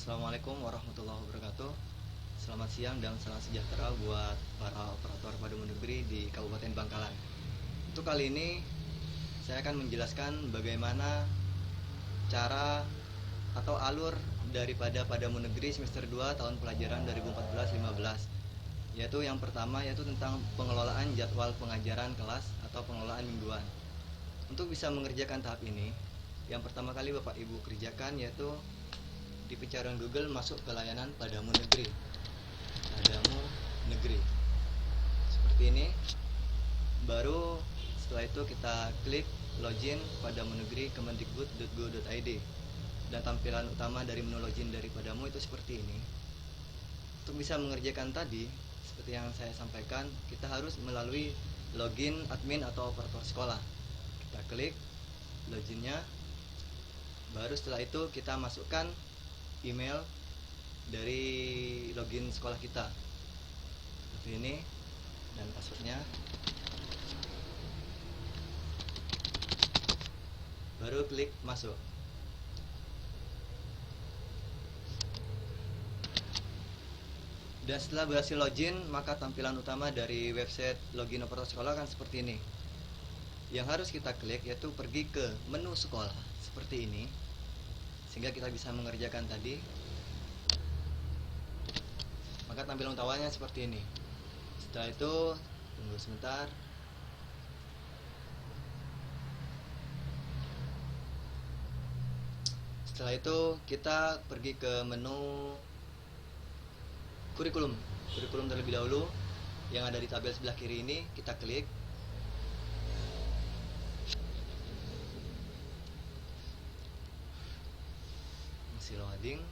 Assalamualaikum warahmatullahi wabarakatuh. Selamat siang dan salam sejahtera buat para operator Padamon Negeri di Kabupaten Bangkalan. Untuk kali ini saya akan menjelaskan bagaimana cara atau alur daripada Padamon Negeri semester 2 tahun pelajaran 2014-15. Yaitu yang pertama yaitu tentang pengelolaan jadwal pengajaran kelas atau pengelolaan mingguan. Untuk bisa mengerjakan tahap ini, yang pertama kali Bapak Ibu kerjakan yaitu di pencarian Google masuk ke layanan Padamu Negeri. Padamu Negeri. Seperti ini. Baru setelah itu kita klik login Padamu Negeri kemendikbud.go.id. Dan tampilan utama dari menu login dari Padamu itu seperti ini. Untuk bisa mengerjakan tadi, seperti yang saya sampaikan, kita harus melalui login admin atau operator sekolah. Kita klik loginnya. Baru setelah itu kita masukkan email dari login sekolah kita seperti ini dan passwordnya. Baru klik masuk. Dan setelah berhasil login, maka tampilan utama dari website login operator sekolah akan seperti ini. Yang harus kita klik yaitu pergi ke menu sekolah seperti ini, sehingga kita bisa mengerjakan tadi. Maka tampilan utamanya seperti ini. Setelah itu tunggu sebentar. Setelah itu kita pergi ke menu kurikulum terlebih dahulu yang ada di tabel sebelah kiri ini. Kita klik. Masih loading.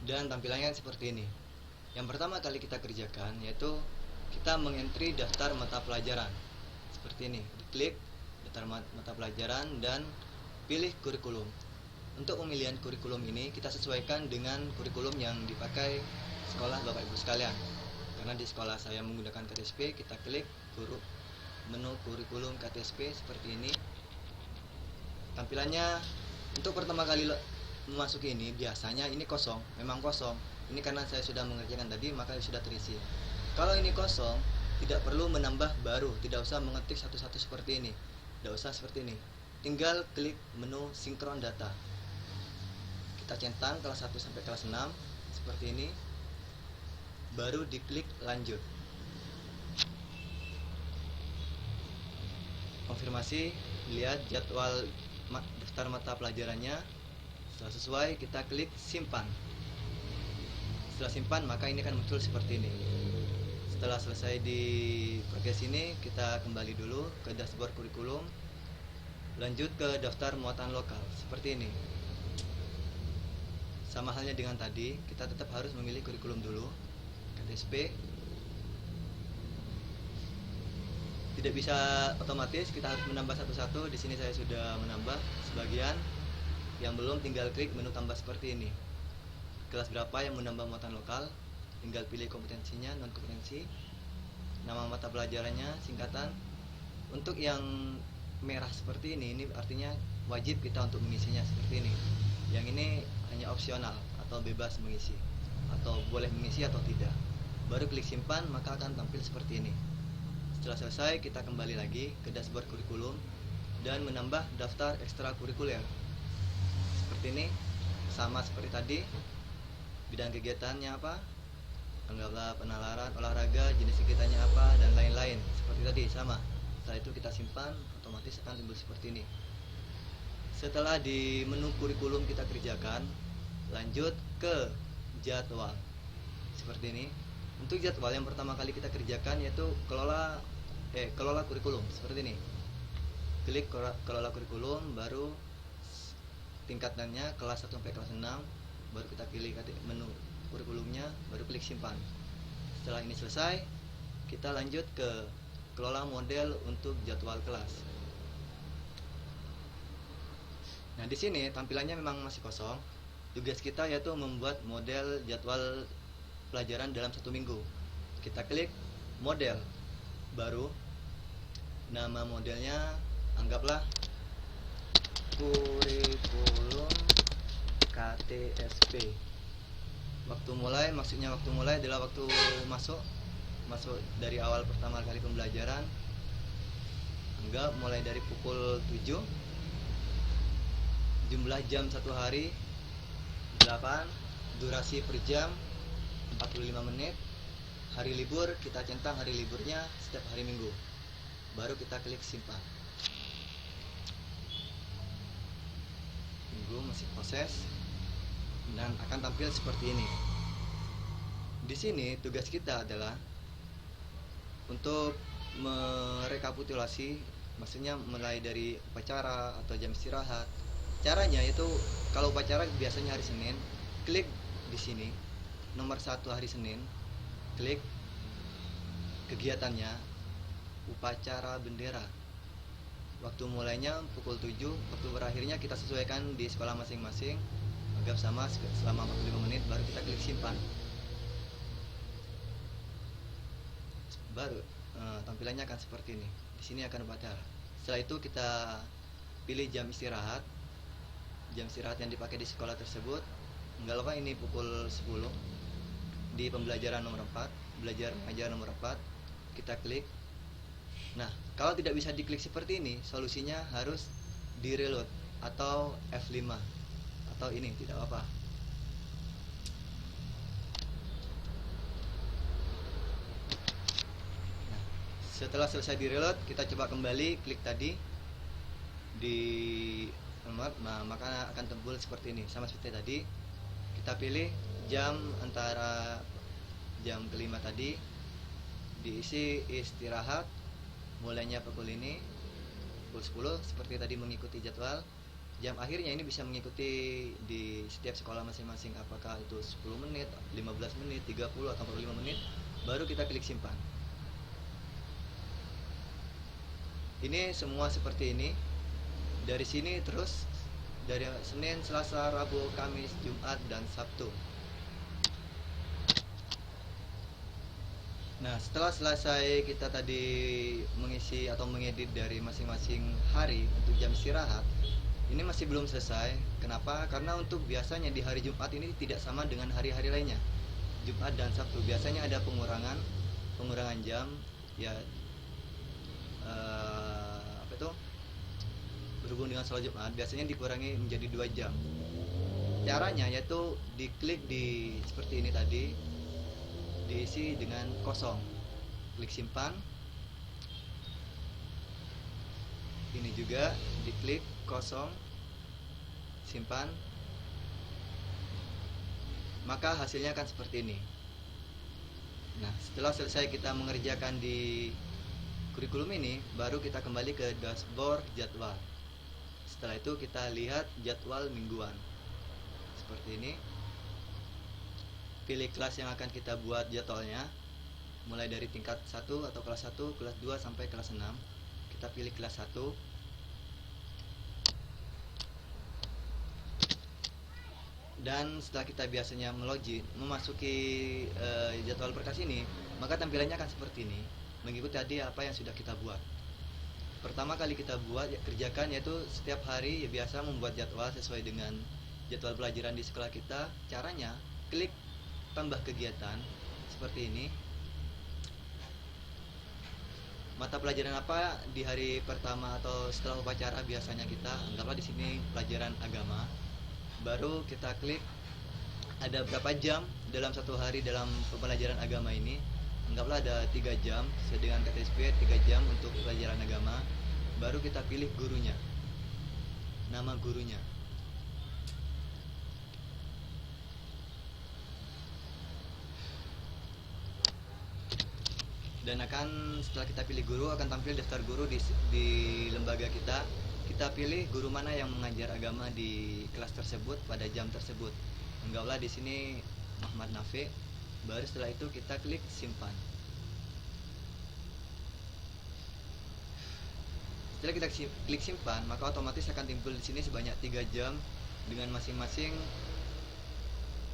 Dan tampilannya seperti ini. Yang pertama kali kita kerjakan yaitu kita mengentry daftar mata pelajaran seperti ini. Diklik daftar mata pelajaran dan pilih kurikulum. Untuk pemilihan kurikulum ini kita sesuaikan dengan kurikulum yang dipakai sekolah Bapak Ibu sekalian. Karena di sekolah saya menggunakan KTSP, kita klik menu kurikulum KTSP seperti ini. Tampilannya untuk pertama kali memasuki ini biasanya ini kosong, memang kosong. Ini karena saya sudah mengerjakan tadi maka sudah terisi. Kalau ini kosong, tidak perlu menambah baru, tidak usah mengetik satu-satu seperti ini. Tidak usah seperti ini. Tinggal klik menu sinkron data. Kita centang kelas 1 sampai kelas 6 seperti ini. Baru diklik lanjut. Konfirmasi, lihat jadwal daftar mata pelajarannya. Setelah sesuai, kita klik simpan. Setelah simpan, maka ini akan muncul seperti ini. Setelah selesai di progres ini, kita kembali dulu ke dashboard kurikulum. Lanjut ke daftar muatan lokal seperti ini. Sama halnya dengan tadi, kita tetap harus memilih kurikulum dulu, KTSP. Tidak bisa otomatis, kita harus menambah satu-satu. Di sini saya sudah menambah sebagian. Yang belum tinggal klik menu tambah seperti ini. Kelas berapa yang menambah muatan lokal, tinggal pilih kompetensinya, non kompetensi, nama mata pelajarannya, singkatan. Untuk yang merah seperti ini artinya wajib kita untuk mengisinya seperti ini. Yang ini hanya opsional atau bebas mengisi, atau boleh mengisi atau tidak. Baru klik simpan, maka akan tampil seperti ini. Setelah selesai, kita kembali lagi ke dashboard kurikulum dan menambah daftar ekstrakurikuler. Seperti ini, sama seperti tadi. Bidang kegiatannya apa? Anggaplah penalaran, olahraga, jenis kegiatannya apa, dan lain-lain. Seperti tadi, sama. Setelah itu kita simpan, otomatis akan timbul seperti ini. Setelah di menu kurikulum kita kerjakan, lanjut ke jadwal. Seperti ini. Untuk jadwal yang pertama kali kita kerjakan yaitu kelola kurikulum seperti ini. Klik kelola kurikulum, baru tingkatannya kelas 1 sampai kelas 6, baru kita pilih menu kurikulumnya, baru klik simpan. Setelah ini selesai, kita lanjut ke kelola model untuk jadwal kelas. Nah, di sini tampilannya memang masih kosong. Tugas kita yaitu membuat model jadwal pelajaran dalam 1 minggu. Kita klik model, baru Nama modelnya anggaplah kurikulum KTSP. Waktu mulai, maksudnya waktu mulai adalah waktu masuk dari awal pertama kali pembelajaran. Anggap mulai dari pukul 7, jumlah jam satu hari 8, durasi per jam 45 menit. Hari libur kita centang hari liburnya setiap hari Minggu. Baru kita klik simpan. Tunggu masih proses dan akan tampil seperti ini. Di sini tugas kita adalah untuk merekapitulasi, maksudnya mulai dari upacara atau jam istirahat. Caranya itu kalau upacara biasanya hari Senin, klik di sini nomor 1 hari Senin, klik kegiatannya upacara bendera. Waktu mulainya pukul 7, waktu berakhirnya kita sesuaikan di sekolah masing-masing. Anggap sama selama 45 menit, baru kita klik simpan. Baru tampilannya akan seperti ini. Di sini akan upacara. Setelah itu kita pilih jam istirahat. Jam istirahat yang dipakai di sekolah tersebut. Enggak lupa ini pukul 10 di pembelajaran nomor 4, belajar mengajar nomor 4. Kita klik. Nah, kalau tidak bisa diklik seperti ini, solusinya harus di reload atau F5 atau ini tidak apa. Nah, setelah selesai di reload, kita coba kembali klik tadi di nomor, nah maka akan tampil seperti ini, sama seperti tadi. Kita pilih jam antara jam kelima tadi, diisi istirahat, mulainya pukul ini pukul 10 seperti tadi mengikuti jadwal. Jam akhirnya ini bisa mengikuti di setiap sekolah masing-masing, apakah itu 10 menit, 15 menit, 30 atau 45 menit. Baru kita klik simpan. Ini semua seperti ini. Dari sini terus dari Senin, Selasa, Rabu, Kamis, Jumat, dan Sabtu. Nah, setelah selesai kita tadi mengisi atau mengedit dari masing-masing hari untuk jam istirahat, ini masih belum selesai. Kenapa? Karena untuk biasanya di hari Jumat ini tidak sama dengan hari-hari lainnya. Jumat dan Sabtu biasanya ada pengurangan jam, ya apa itu? Berhubung dengan sholat Jumat biasanya dikurangi menjadi 2 jam. Caranya yaitu diklik di seperti ini tadi, diisi dengan kosong, klik simpan. Ini juga diklik kosong, simpan, maka hasilnya akan seperti ini. Nah, setelah selesai kita mengerjakan di kurikulum ini, baru kita kembali ke dashboard jadwal. Setelah itu kita lihat jadwal mingguan seperti ini. Pilih kelas yang akan kita buat jadwalnya, mulai dari tingkat 1 atau kelas 1, kelas 2 sampai kelas 6. Kita pilih kelas 1. Dan setelah kita biasanya memasuki jadwal berkas ini, maka tampilannya akan seperti ini, mengikuti tadi apa yang sudah kita buat. Pertama kali kita buat kerjakan yaitu setiap hari biasa membuat jadwal sesuai dengan jadwal pelajaran di sekolah kita. Caranya klik tambah kegiatan seperti ini. Mata pelajaran apa di hari pertama atau setelah upacara biasanya kita anggaplah di sini pelajaran agama. Baru kita klik ada berapa jam dalam satu hari dalam pembelajaran agama ini. Anggaplah ada 3 jam sesuai dengan KTSP, 3 jam untuk pelajaran agama. Baru kita pilih gurunya, nama gurunya. Dan setelah kita pilih guru, akan tampil daftar guru di lembaga kita. Kita pilih guru mana yang mengajar agama di kelas tersebut pada jam tersebut. Anggaplah di sini Muhammad Nafi. Baru setelah itu kita klik simpan. Setelah kita klik simpan, maka otomatis akan timbul di sini sebanyak 3 jam dengan masing-masing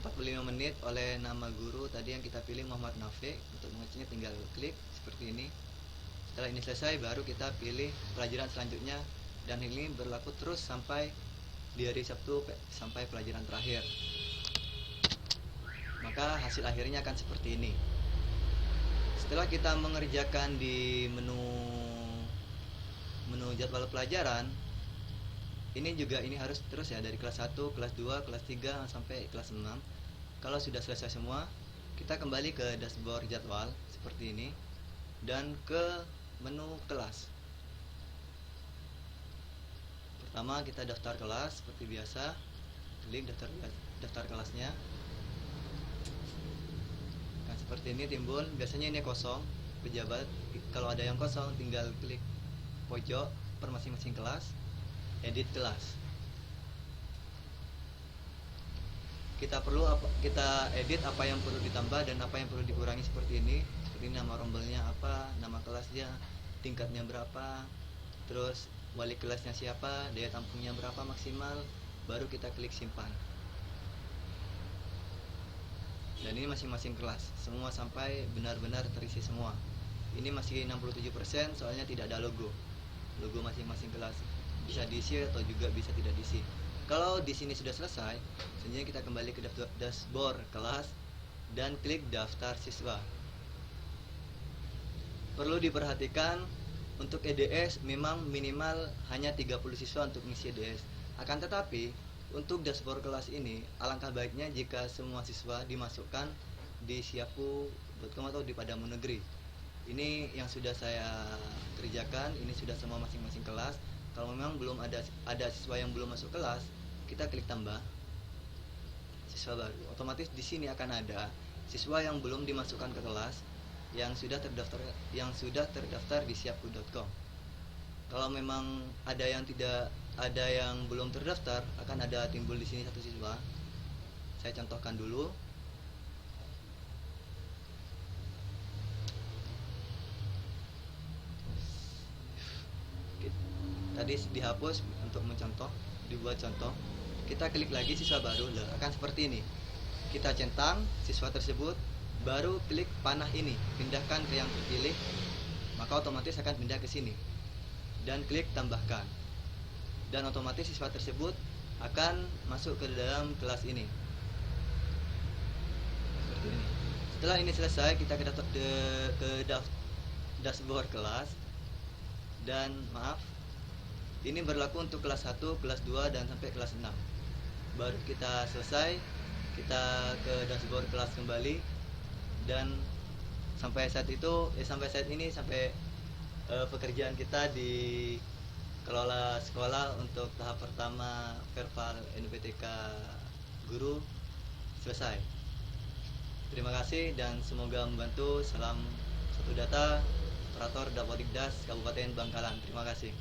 45 menit oleh nama guru tadi yang kita pilih Muhammad Nafi. Untuk mengeceknya tinggal klik seperti ini. Setelah ini selesai, baru kita pilih pelajaran selanjutnya, dan ini berlaku terus sampai di hari Sabtu sampai pelajaran terakhir. Maka hasil akhirnya akan seperti ini. Setelah kita mengerjakan di menu jadwal pelajaran, ini harus terus ya, dari kelas 1, kelas 2, kelas 3 sampai kelas 6. Kalau sudah selesai semua, kita kembali ke dashboard jadwal seperti ini dan ke menu kelas. Pertama kita daftar kelas seperti biasa, klik daftar kelasnya. Nah, seperti ini timbul, biasanya ini kosong pejabat. Kalau ada yang kosong tinggal klik pojok per masing-masing kelas, edit kelas. Kita edit apa yang perlu ditambah dan apa yang perlu dikurangi seperti ini. Seperti nama rombelnya apa, nama kelasnya, tingkatnya berapa, terus wali kelasnya siapa, daya tampungnya berapa maksimal, baru kita klik simpan. Dan ini masing-masing kelas, semua sampai benar-benar terisi semua. Ini masih 67%, soalnya tidak ada logo masing-masing kelas. Bisa diisi atau juga bisa tidak diisi. Kalau di sini sudah selesai, selanjutnya kita kembali ke dashboard kelas dan klik daftar siswa. Perlu diperhatikan, untuk EDS memang minimal hanya 30 siswa untuk mengisi EDS. Akan tetapi untuk dashboard kelas ini, alangkah baiknya jika semua siswa dimasukkan di siapu.com atau di Padamu Negeri. Ini yang sudah saya kerjakan, ini sudah semua masing-masing kelas. Kalau memang belum ada siswa yang belum masuk kelas, kita klik tambah siswa baru. Otomatis di sini akan ada siswa yang belum dimasukkan ke kelas yang sudah terdaftar di siapu.com. Kalau memang ada yang belum terdaftar, akan ada timbul di sini satu siswa. Saya contohkan dulu. Tadi dihapus untuk mencontoh, dibuat contoh. Kita klik lagi siswa baru, akan seperti ini. Kita centang siswa tersebut, baru klik panah ini, pindahkan ke yang terpilih, maka otomatis akan pindah ke sini. Dan klik tambahkan. Dan otomatis siswa tersebut akan masuk ke dalam kelas ini. Seperti ini. Setelah ini selesai, kita ke dashboard kelas. Dan maaf, ini berlaku untuk kelas 1, kelas 2 dan sampai kelas 6. Baru kita selesai, kita ke dashboard kelas kembali. Dan sampai saat ini pekerjaan kita di kelola sekolah untuk tahap pertama Verval NPTK Guru selesai. Terima kasih dan semoga membantu. Salam satu data, operator Dapodikdas Kabupaten Bangkalan. Terima kasih.